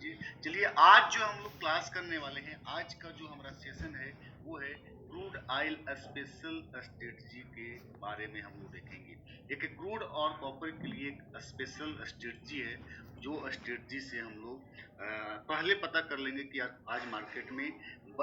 लीजिए। चलिए आज जो हम लोग क्लास करने वाले हैं, आज का जो हमारा सेशन है वो है क्रूड ऑयल स्पेशल स्ट्रेटजी के बारे में हम लोग देखेंगे। एक क्रूड और कॉपर के लिए एक स्पेशल स्ट्रेटजी है, जो स्ट्रेटजी से हम लोग पहले पता कर लेंगे कि आज मार्केट में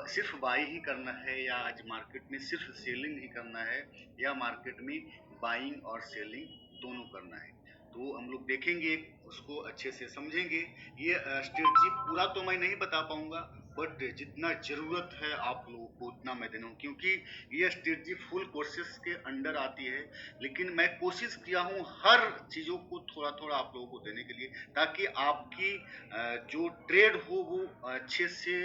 सिर्फ बाई ही करना है या आज मार्केट में सिर्फ सेलिंग ही करना है या मार्केट में बाइंग और सेलिंग दोनों करना है। तो हम लोग देखेंगे, उसको अच्छे से समझेंगे। ये स्ट्रेटजी पूरा तो मैं नहीं बता पाऊंगा, बट जितना जरूरत है आप लोगों को उतना मैं देना हूँ, क्योंकि ये स्ट्रेटजी फुल कोर्सेस के अंडर आती है। लेकिन मैं कोशिश किया हूँ हर चीज़ों को थोड़ा थोड़ा आप लोगों को देने के लिए, ताकि आपकी जो ट्रेड हो वो अच्छे से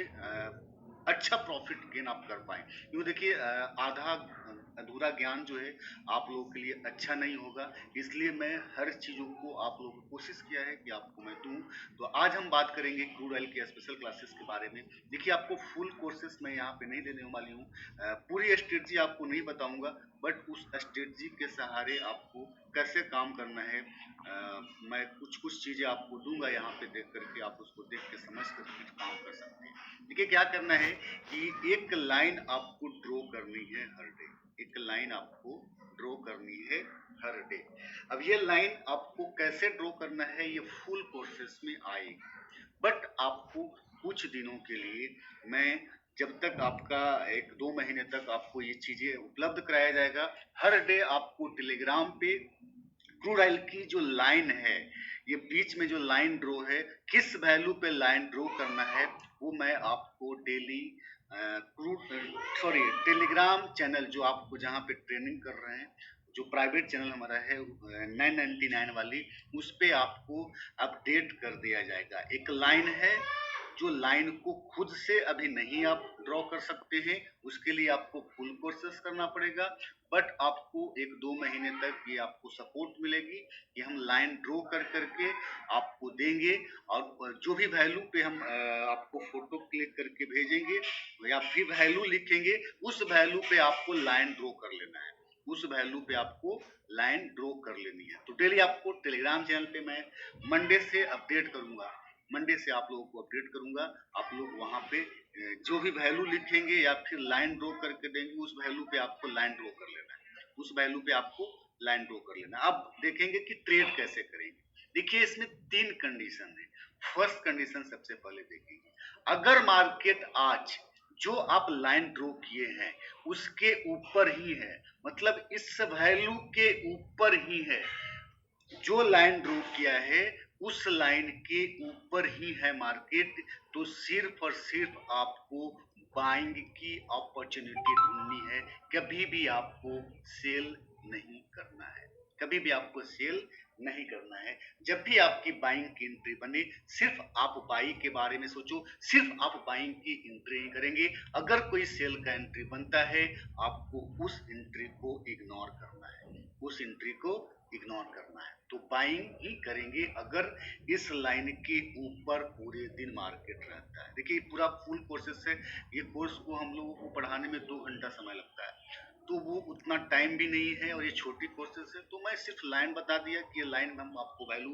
अच्छा प्रॉफिट गेन आप कर पाए। क्यों देखिए, आधा अधूरा ज्ञान जो है आप लोगों के लिए अच्छा नहीं होगा, इसलिए मैं हर चीज़ों को आप लोगों को कोशिश किया है कि आपको मैं दूं। तो आज हम बात करेंगे क्रूड ऑयल के स्पेशल क्लासेस के बारे में। देखिए, आपको फुल कोर्सेस मैं यहाँ पे नहीं देने वाली हूँ, पूरी स्ट्रेटजी आपको नहीं बताऊंगा, बट उस स्ट्रेटजी के सहारे आपको कैसे काम करना है मैं कुछ कुछ चीज़ें आपको दूंगा यहाँ पे, देख करके आप उसको देख के समझ कर फिर काम कर सकते हैं। देखिए क्या करना है कि एक लाइन आपको ड्रॉ करनी है हर डे, एक लाइन आपको ड्रॉ करनी है हर डे। अब ये लाइन आपको कैसे ड्रॉ करना है ये फुल कोर्सेस में आएगी, बट आपको कुछ दिनों के लिए, मैं जब तक आपका 1-2 महीने तक आपको ये चीजें उपलब्ध कराया जाएगा, हर डे आपको टेलीग्राम पे क्रूड ऑयल की जो लाइन है, ये बीच में जो लाइन ड्रॉ है, किस वैल्यू पे लाइन ड्रॉ करना है वो मैं आपको डेली टेलीग्राम चैनल जो आपको जहाँ पे ट्रेनिंग कर रहे हैं, जो प्राइवेट चैनल हमारा है 999 वाली, उस पे आपको अपडेट कर दिया जाएगा। एक लाइन है, जो लाइन को खुद से अभी नहीं आप ड्रॉ कर सकते हैं, उसके लिए आपको फुल कोर्सेस करना पड़ेगा, बट आपको 1-2 महीने तक ये आपको सपोर्ट मिलेगी कि हम लाइन ड्रॉ कर करके आपको देंगे, और जो भी वैल्यू पे हम आपको फोटो क्लिक करके भेजेंगे या फिर वैल्यू लिखेंगे, उस वैल्यू पे आपको लाइन ड्रॉ कर लेना है, उस वैल्यू पे आपको लाइन ड्रॉ कर लेनी है। तो डेली आपको टेलीग्राम चैनल पे मैं मंडे से अपडेट करूंगा, मंडे से आप लोगों को अपडेट करूंगा। आप लोग वहां पे जो भी वैल्यू लिखेंगे या फिर लाइन ड्रॉ करके देंगे, उस वैल्यू पे आपको लाइन ड्रॉ कर लेना है, उस वैल्यू पे आपको लाइन ड्रॉ कर लेना है। अब देखेंगे कि ट्रेड कैसे करेंगे। देखिए, इसमें 3 कंडीशन है। फर्स्ट कंडीशन सबसे पहले देखेंगे, अगर मार्केट आज जो आप लाइन ड्रॉ किए हैं उसके ऊपर ही है, मतलब इस वैल्यू के ऊपर ही है, जो लाइन ड्रॉ किया है उस लाइन के ऊपर ही है मार्केट, तो सिर्फ और सिर्फ आपको बाइंग की अपॉर्चुनिटी ढूंढनी है, कभी भी आपको सेल नहीं करना है, कभी भी आपको सेल नहीं करना है। जब भी आपकी बाइंग की एंट्री बने, सिर्फ आप बाई के बारे में सोचो, सिर्फ आप बाइंग की एंट्री ही करेंगे। अगर कोई सेल का एंट्री बनता है, आपको उस एंट्री को इग्नोर करना है, उस एंट्री को इग्नोर करना है। तो बाइंग ही करेंगे अगर इस लाइन के ऊपर पूरे दिन मार्केट रहता है। देखिए, पूरा फुल कोर्सेस है, ये कोर्स को हम लोगों को पढ़ाने में 2 घंटा समय लगता है, तो वो उतना टाइम भी नहीं है, और ये छोटी कोर्सेस है, तो मैं सिर्फ लाइन बता दिया कि ये लाइन में हम आपको वैल्यू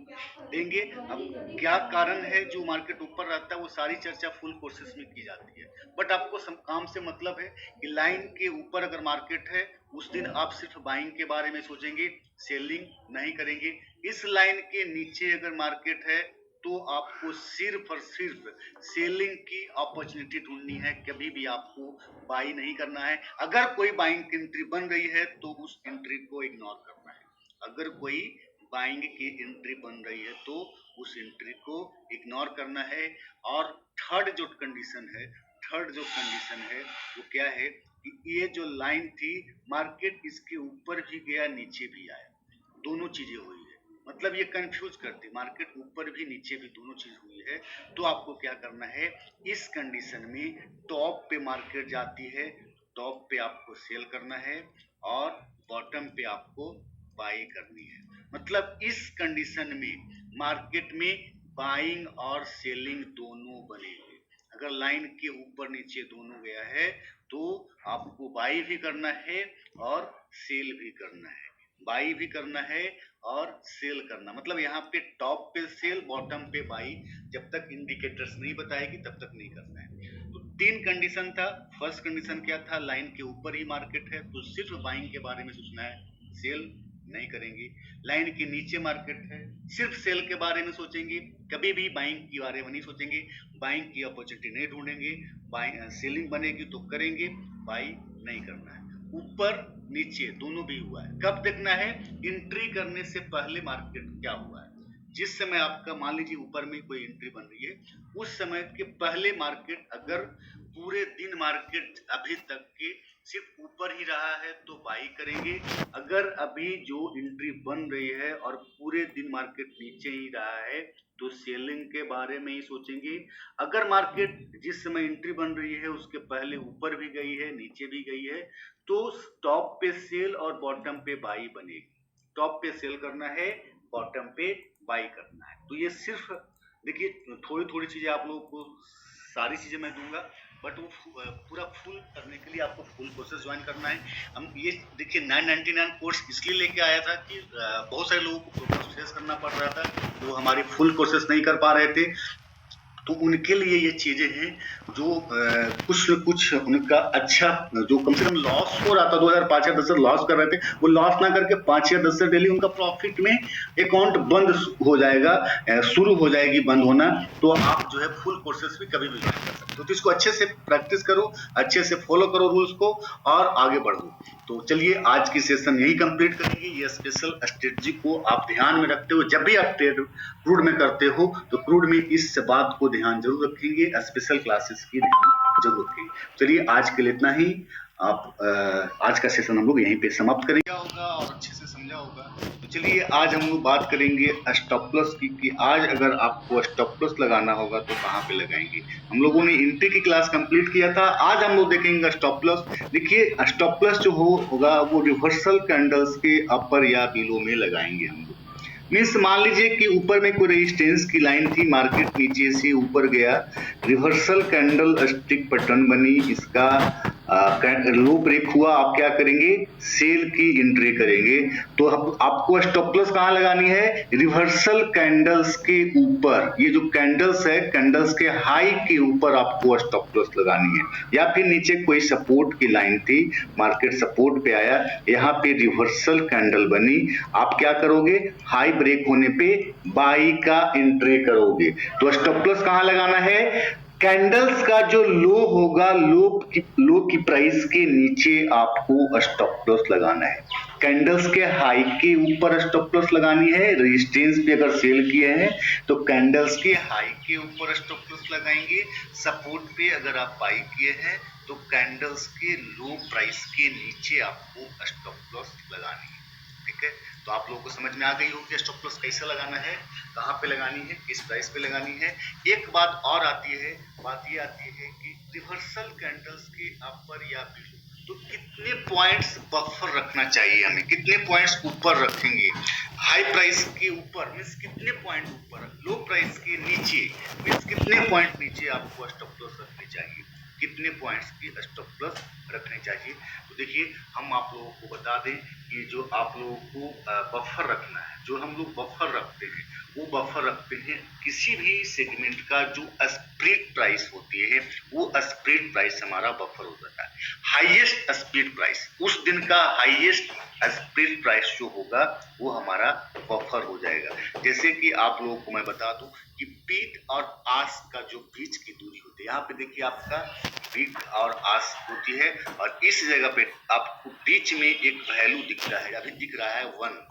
देंगे। अब क्या कारण है जो मार्केट ऊपर रहता है, वो सारी चर्चा फुल कोर्सेस में की जाती है, बट आपको काम से मतलब है कि लाइन के ऊपर अगर मार्केट है, उस दिन आप सिर्फ बाइंग के बारे में सोचेंगे, सेलिंग नहीं करेंगे। इस लाइन के नीचे अगर मार्केट है, तो आपको सिर्फ और सिर्फ सेलिंग की अपॉर्चुनिटी ढूंढनी है, कभी भी आपको बाई नहीं करना है। अगर कोई बाइंग की एंट्री बन रही है तो उस एंट्री को इग्नोर करना है, अगर कोई बाइंग की एंट्री बन रही है तो उस एंट्री को इग्नोर करना है। और थर्ड जो कंडीशन है, थर्ड जो कंडीशन है वो क्या है कि ये जो लाइन थी, मार्केट इसके ऊपर भी गया, नीचे भी आया, दोनों चीजें हुई है, मतलब ये कंफ्यूज करती, मार्केट ऊपर भी नीचे भी दोनों चीज हुई है। तो आपको क्या करना है, इस कंडीशन में टॉप पे मार्केट जाती है, टॉप पे आपको सेल करना है और बॉटम पे आपको बाई करनी है। मतलब इस कंडीशन में मार्केट में बाइंग और सेलिंग दोनों बनेंगे। अगर लाइन के ऊपर नीचे दोनों गया है तो आपको बाई भी करना है और सेल भी करना है, बाई भी करना है और सेल करना, मतलब यहाँ पे टॉप पे सेल, बॉटम पे बाई। जब तक इंडिकेटर्स नहीं बताएगी तब तक नहीं करना है। तो 3 कंडीशन था। फर्स्ट कंडीशन क्या था, लाइन के ऊपर ही मार्केट है तो सिर्फ बाइंग के बारे में सोचना है, सेल नहीं करेंगे। लाइन के नीचे मार्केट है, सिर्फ सेल के बारे में सोचेंगे, कभी भी बाइंग के बारे में नहीं सोचेंगे। बाइंग की अपॉर्चुनिटी नहीं ढूंढेंगे, बाइंग सेलिंग बनेगी तो करेंगे, बाई नहीं करना है। ऊपर नीचे दोनों भी हुआ है, कब देखना है, एंट्री करने से पहले मार्केट क्या हुआ है। जिस समय आपका मान लीजिए ऊपर में कोई एंट्री बन रही है, उस समय के पहले मार्केट, अगर पूरे दिन मार्केट अभी तक के सिर्फ ऊपर ही रहा है तो बाई करेंगे। अगर अभी जो एंट्री बन रही है और पूरे दिन मार्केट नीचे ही रहा है तो सेलिंग के बारे में ही सोचेंगे। अगर मार्केट जिस समय एंट्री बन रही है उसके पहले ऊपर भी गई है, नीचे भी गई है, तो टॉप पे सेल और बॉटम पे बाई बनेगी। टॉप पे सेल करना है, बॉटम पे बाई करना है। तो ये सिर्फ देखिए, थोड़ी थोड़ी चीजें आप लोगों को, सारी चीजें मैं दूंगा, बट वो पूरा फुल करने के लिए आपको फुल कोर्सेज ज्वाइन करना है। हम ये देखिए 999 कोर्स इसलिए लेके आया था कि बहुत सारे लोगों को प्रॉब्लम फेस करना पड़ रहा था, तो हमारी फुल कोर्सेज नहीं कर पा रहे थे। तो उनके लिए ये चीजें हैं जो कुछ न कुछ उनका अच्छा, जो कम से कम लॉस हो रहा था 2005 या 10 लॉस कर रहे थे, वो लॉस ना करके 5 या 10 डेली उनका प्रॉफिट में अकाउंट बंद हो जाएगा, शुरू हो जाएगी बंद होना। तो आप जो है फुल कोर्सेस भी कभी भी ज्वाइन कर सकते हो। तो इसको अच्छे से प्रैक्टिस करो, अच्छे से फॉलो करो रूल्स को और आगे बढ़ो। तो चलिए आज की सेशन यही कंप्लीट करेंगे। ये स्पेशल स्ट्रेटजी को आप ध्यान में रखते हो, जब भी आप ट्रेड क्रूड में करते हो तो क्रूड में इस बात को ध्यान जरूर रखेंगे, स्पेशल क्लासेस की ध्यान जरूर रखेंगे। चलिए आज के लिए इतना ही। आप आज का सेशन हम लोग यहीं पे समाप्त करेंगे होगा और अच्छे से समझा होगा। तो चलिए आज हम लोग बात करेंगे स्टॉप लॉस की, कि आज अगर आपको स्टॉप लॉस लगाना होगा तो कहाँ पे लगाएंगे। हम लोगों ने एंट्री की क्लास कंप्लीट किया था, आज हम लोग देखेंगे स्टॉप लॉस। देखिए स्टॉप लॉस जो होगा वो रिवर्सल कैंडल्स के अपर या बिलो में लगाएंगे हम लोग। मीन्स मान लीजिए कि ऊपर में कोई रेजिस्टेंस की लाइन थी, मार्केट नीचे से ऊपर गया, रिवर्सल कैंडल स्टिक पैटर्न बनी, इसका लो ब्रेक हुआ, आप क्या करेंगे, सेल की एंट्री करेंगे। तो आपको स्टॉप लॉस कहाँ लगानी है, रिवर्सल कैंडल्स के ऊपर। ये जो कैंडल्स है, कैंडल्स के हाई के ऊपर आपको स्टॉप लॉस लगानी है। या फिर नीचे कोई सपोर्ट की लाइन थी, मार्केट सपोर्ट पे आया, यहाँ पे रिवर्सल कैंडल बनी, आप क्या करोगे, हाई ब्रेक होने पे बाई का एंट्री करोगे। तो स्टॉप लॉस कहाँ लगाना है, कैंडल्स का जो लो होगा, लो की प्राइस के नीचे आपको स्टॉप लॉस लगाना है। कैंडल्स के हाई के ऊपर स्टॉप लॉस लगानी है। रेजिस्टेंस पे अगर सेल किए हैं तो कैंडल्स के हाई के ऊपर स्टॉप लॉस लगाएंगे। सपोर्ट पे अगर आप बाई किए हैं तो कैंडल्स के लो प्राइस के नीचे आपको स्टॉप लॉस लगानी है। ठीक है, तो आप लोगों को समझ में आ गई होगी स्टॉप लॉस कैसे लगाना है, कहाँ पे लगानी है, किस प्राइस पे लगानी है। एक बात और आती है, बात ये आती है कि रिवर्सल कैंडल्स के अपर या बिलो तो कितने पॉइंट्स बफर रखना चाहिए हमें, कितने पॉइंट्स ऊपर रखेंगे। हाई प्राइस के ऊपर मीन्स कितने पॉइंट ऊपर, लो प्राइस के नीचे मीन्स कितने पॉइंट नीचे आपको स्टॉप लॉस रखनी चाहिए, कितने पॉइंट्स की स्टॉप लॉस रखनी चाहिए। तो देखिए हम आप लोगों को बता दें कि जो आप लोगों को बफर रखना है, जो हम लोग बफर रखते हैं वो बफर रखते हैं किसी भी सेगमेंट का जो स्प्लिट प्राइस होती है, वो स्प्लिट प्राइस हमारा बफर हो जाता है। हाईएस्ट स्प्लिट प्राइस, उस दिन का हाईएस्ट स्प्लिट प्राइस जो होगा वो हमारा बफर हो जाएगा। जैसे कि आप लोगों को मैं बता दूं कि बीट और आस का जो बीच की दूरी होती है, यहाँ पे देखिए आपका बीट और आस होती है और इस जगह पे आपको बीच में एक वैल्यू दिखता है, अभी दिख रहा है 1।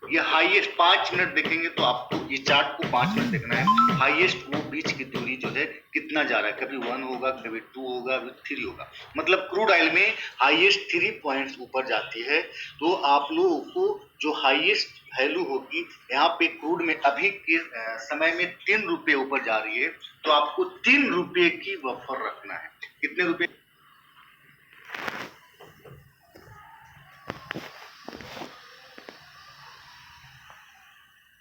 ये हाईएस्ट 5 मिनट देखेंगे तो आपको ये चार्ट को 5 मिनट देखना है। हाईएस्ट वो बीच की दूरी जो है कितना जा रहा है, कभी 1 होगा, कभी 2 होगा, कभी 3 होगा। मतलब क्रूड ऑयल में हाईएस्ट 3 पॉइंट्स ऊपर जाती है। तो आप लोगों को जो हाईएस्ट वैल्यू होगी, यहाँ पे क्रूड में अभी के समय में 3 रुपए ऊपर जा रही है, तो आपको 3 रुपए की बफर रखना है। कितने रुपए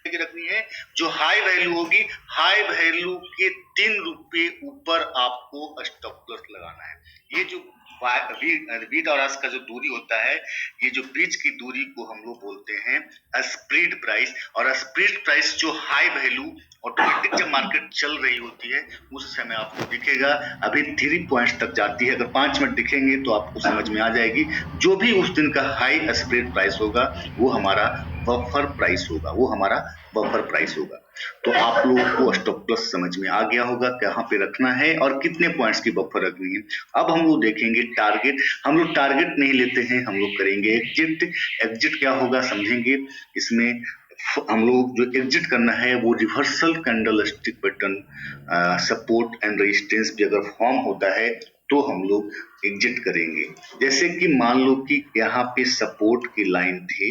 की रखनी है, जो हाई वैल्यू होगी, हाई वैल्यू के 3 रुपए ऊपर आपको स्टॉप लॉस लगाना है। ये जो वीट और आस का जो दूरी होता है, ये जो बीच की दूरी को हम लोग बोलते हैं स्प्रेड प्राइस। और स्प्रेड प्राइस जो हाई वैल्यू ऑटोमेटिक जब मार्केट चल रही होती है उस समय आपको दिखेगा। अभी 3 पॉइंट्स तक जाती है, अगर 5 मिनट दिखेंगे तो आपको समझ में आ जाएगी। जो भी उस दिन का हाई स्प्रेड प्राइस होगा वो हमारा बफर प्राइस होगा, वो हमारा बफर प्राइस होगा। तो आप लोगों को स्टॉप लॉस समझ में आ गया होगा कहाँ पे रखना है और कितने पॉइंट्स की बफर रखनी है। अब हम लोग देखेंगे टारगेट। हम लोग टारगेट नहीं लेते हैं, हम लोग करेंगे एग्जिट। एग्जिट क्या होगा समझेंगे। इसमें हम लोग जो एग्जिट करना है वो reversal candle stick pattern support and resistance भी अगर फॉर्म होता है तो हम लोग एग्जिट करेंगे। जैसे कि मान लो कि यहाँ पे सपोर्ट की लाइन थी,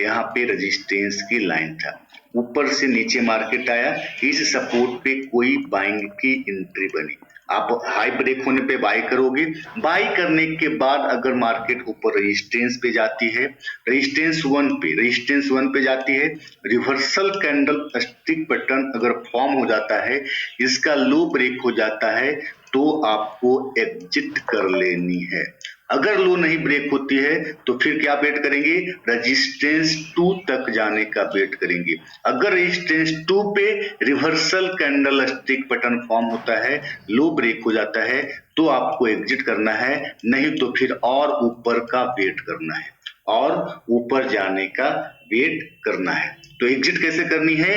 यहाँ पे रेजिस्टेंस की लाइन था, ऊपर से नीचे मार्केट आया, इस सपोर्ट पे कोई बाइंग की एंट्री बनी, आप हाई ब्रेक होने पे बाय करोगे। बाय करने के बाद अगर मार्केट ऊपर रेजिस्टेंस पे जाती है, रेजिस्टेंस वन पे जाती है, रिवर्सल कैंडल स्टिक पैटर्न अगर फॉर्म हो जाता है, इसका लो ब्रेक हो जाता है, तो आपको एग्जिट कर लेनी है। अगर लो नहीं ब्रेक होती है तो फिर क्या वेट करेंगे, रेजिस्टेंस 2 तक जाने का वेट करेंगे। अगर रेजिस्टेंस 2 पे reversal candle stick pattern form होता है, लो ब्रेक हो जाता है, तो आपको एग्जिट करना है, नहीं तो फिर और ऊपर का वेट करना है, और ऊपर जाने का वेट करना है। तो एग्जिट कैसे करनी है,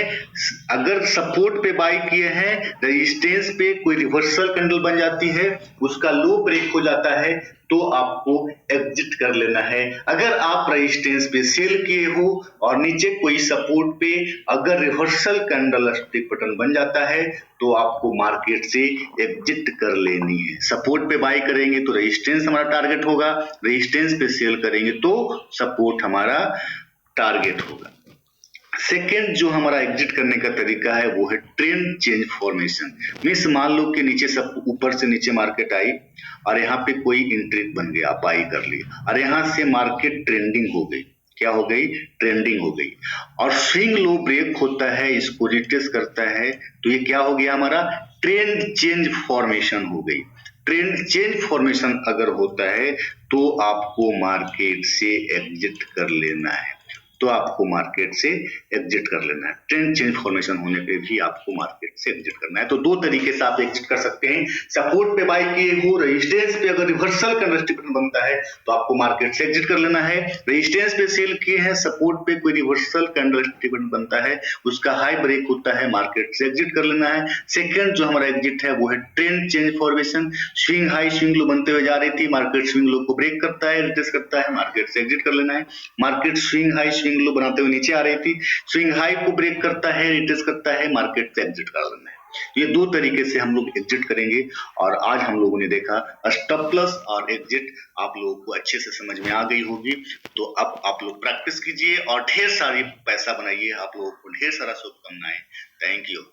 अगर सपोर्ट पे बाय किए हैं, रेजिस्टेंस पे कोई रिवर्सल कैंडल बन जाती है, उसका लो ब्रेक हो जाता है, तो आपको एग्जिट कर लेना है। अगर आप रेजिस्टेंस पे सेल किए हो और नीचे कोई सपोर्ट पे अगर रिवर्सल कैंडल स्टिक पैटर्न बन जाता है, तो आपको मार्केट से एग्जिट कर लेनी है। सपोर्ट पे बाय करेंगे तो रेजिस्टेंस हमारा टारगेट होगा, रेजिस्टेंस पे सेल करेंगे तो सपोर्ट हमारा टारगेट होगा। सेकेंड जो हमारा एग्जिट करने का तरीका है वो है ट्रेंड चेंज फॉर्मेशन। मीन्स मान लो कि नीचे सब ऊपर से नीचे मार्केट आई और यहाँ पे कोई एंट्री बन गया, आप बाई कर लिया, और यहाँ से मार्केट ट्रेंडिंग हो गई। क्या हो गई, ट्रेंडिंग हो गई, और स्विंग लो ब्रेक होता है, इसको रिट्रेस करता है, तो ये क्या हो गया, हमारा ट्रेंड चेंज फॉर्मेशन हो गई। ट्रेंड चेंज फॉर्मेशन अगर होता है तो आपको मार्केट से एग्जिट कर लेना है, तो आपको मार्केट से एग्जिट कर लेना है। ट्रेंड चेंज फॉर्मेशन होने पे भी आपको मार्केट से एग्जिट करना है। तो दो तरीके से आप एग्जिट कर सकते हैं। सपोर्ट पे बाय किए हो, रेजिस्टेंस पे अगर रिवर्सल कैंडल स्टिक पैटर्न बनता है तो आपको मार्केट से एग्जिट कर लेना है। रेजिस्टेंस पे सेल किए हैं, सपोर्ट पे कोई रिवर्सल कैंडल स्टिक पैटर्न बनता है, उसका हाई ब्रेक होता है, मार्केट से एग्जिट कर लेना है। सेकंड जो हमारा एग्जिट है वो है trend change formation. Swing high swing low बनते हुए जा रही थी, मार्केट स्विंग लो को ब्रेक करता है, रिट्रेस करता है, मार्केट से एग्जिट कर लेना है। Market swing high swing low बनाते हुए नीचे आ रही थी, स्विंग हाई को ब्रेक करता है, रिट्रेस करता है, मार्केट से एग्जिट कर लेना है। ये दो तरीके से हम लोग एग्जिट करेंगे। और आज हम लोगों ने देखा स्टॉप लॉस और एग्जिट, आप लोगों को अच्छे से समझ में आ गई होगी। तो अब आप लोग प्रैक्टिस कीजिए और ढेर सारी पैसा बनाइए। आप लोगों को ढेर सारा शुभकामनाएं। Thank you.